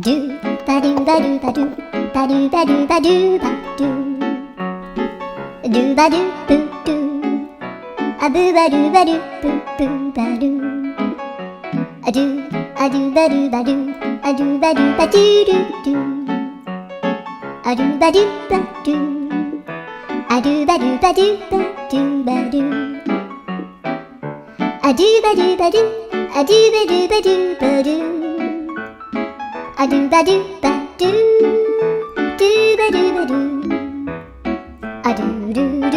ドゥバドゥバドゥバドゥバドゥバドゥバドゥバドゥドゥバドゥブドゥアブバドゥバドゥブブバドゥアドゥアドゥバドゥバドゥアドゥバドゥバドゥルドゥアドゥバドゥバドゥアドゥバドゥバドゥバドゥバドゥアドゥバドゥバドゥアドゥバドゥバドゥバドゥアドゥバドゥバドゥドゥバドゥバドゥアドゥルル